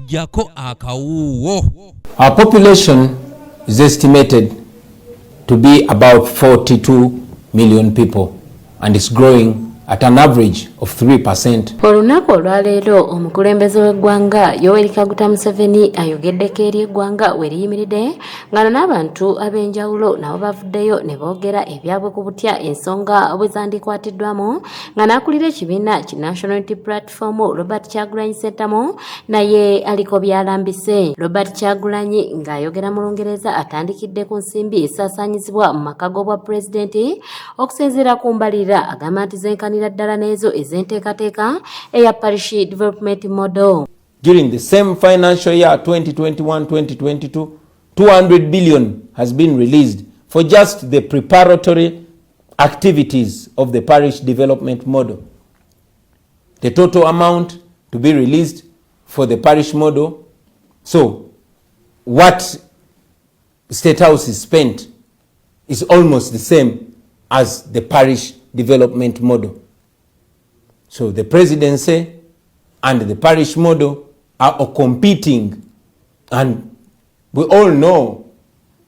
jako akawuwo. Our population is estimated to be about 42 million people and is growing at an average of 3%. Olunaku olwaleero omukulembeze w'eggwanga Yoweri Kaguta Museveni ayogeddeko eri eggwanga we liyimiridde nga n'abantu ab'enjawulo nabo bavuddeyo ne boogera ebyabwe ku butya ensonga bwe zandikwatiddwamu nga n'akulira ekibiina ki National Unity Platform Robert Kyagulanyi Sentamu naye aliko byalambise. Robert Kyagulanyi ng'ayogera mu Lungereza atandikidde ku nsimbi esaasaanyizibwa mu maka g'obwa pulezidenti okusinziira ku mbalira agamba nti zenkanira ddala n'ezo ezenteekateeka eya parish development model. During the same financial year 2021-2022, 200 billion has been released for just the preparatory activities of the parish development model. The total amount to be released for the parish model, so what State House is spent is almost the same as the parish development model. So the presidency and the parish model are competing, and we all know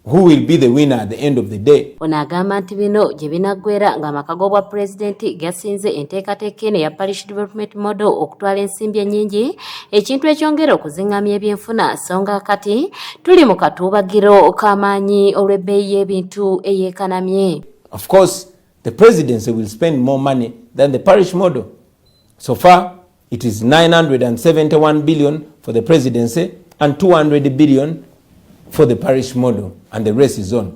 who will be the winner at the end of the day. Onagamba nti bino gye binaggwera ng'amaka g'obwa pulezidenti gasinze enteekateeka eno ya parish development model okutwala ensimbi ennyingi, ekintu ekyongera okuzingamya ebyenfuna so nga kati tuli mu katuubagiro k'amaanyi olw'ebbeeyi y'ebintu eyeekanamye. Of course, the presidency will spend more money than the parish model. So far, it is 971 billion for the presidency and 200 billion for the parish model, and the rest is on.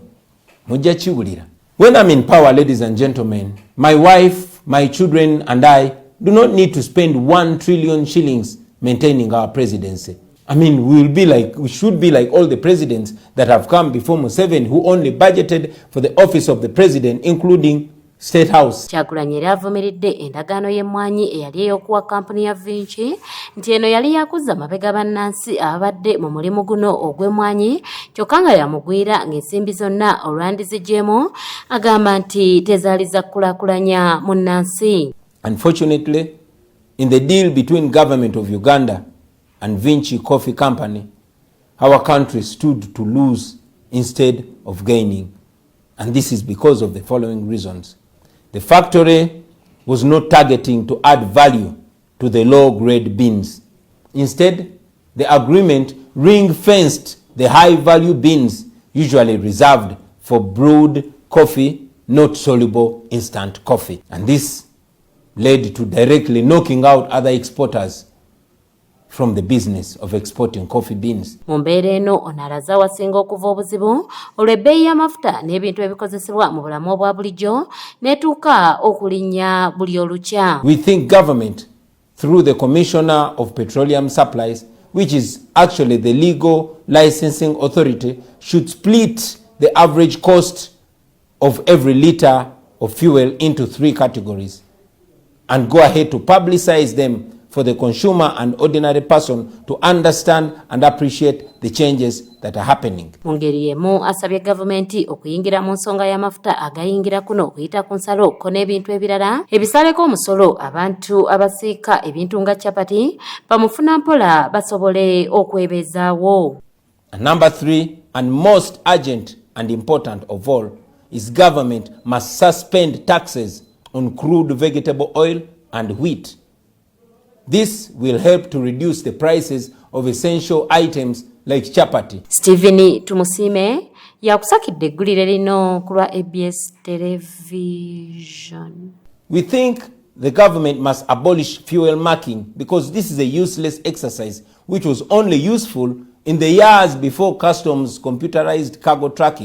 When I'm in power, ladies and gentlemen, my wife, my children, and I do not need to spend 1 trillion shillings maintaining our presidency. I mean, we should be like all the presidents that have come before Museveni, who only budgeted for the office of the president, including State House. Kyagulanyi era avumiridde endagaano y'emmwanyi eyali ey'okuwa kampuni ya Vinci nti eno yali yakuzza mabega bannansi ababadde mu mulimu guno ogw'emmwanyi kyokka nga yamugwira ng'ensimbi zonna olwandizigyemu agamba nti tezaali za kukulaakulanya munnansi. Unfortunately, in the deal between government of Uganda and Vinci Coffee Company, our country stood to lose instead of gaining. And this is because of the following reasons. The factory was not targeting to add value to the low-grade beans. Instead, the agreement ring-fenced the high-value beans usually reserved for brewed coffee, not soluble instant coffee. And this led to directly knocking out other exporters from the business of exporting coffee beans. Mu mbeera eno onalaza wasinga okuva obuzibu olw'ebbeeyi y'amafuta n'ebintu ebikozesebwa mu bulamu obwa bulijjo n'etuuka okulinnya buli olukya. We think government, through the Commissioner of Petroleum Supplies, which is actually the legal licensing authority, should split the average cost of every litre of fuel into 3 categories and go ahead to publicize them for the consumer and ordinary person to understand and appreciate the changes that are happening. Mungeri yemu asabye gavumenti okuyingira mu nsonga y'amafuta agayingira kuno okuyita ku nsalo ko n'ebintu ebirala ebisaleko omusolo abantu abasiika ebintu nga chapati bamufuna mpola basobole okwebezaawo. And number 3, and most urgent and important of all, is government must suspend taxes on crude vegetable oil and wheat. This will help to reduce the prices of essential items like chapati. Stephen Tumusime yakusakidde eggulire lino ku lwa ABS television. We think the government must abolish fuel marking because this is a useless exercise which was only useful in the years before customs computerized cargo tracking.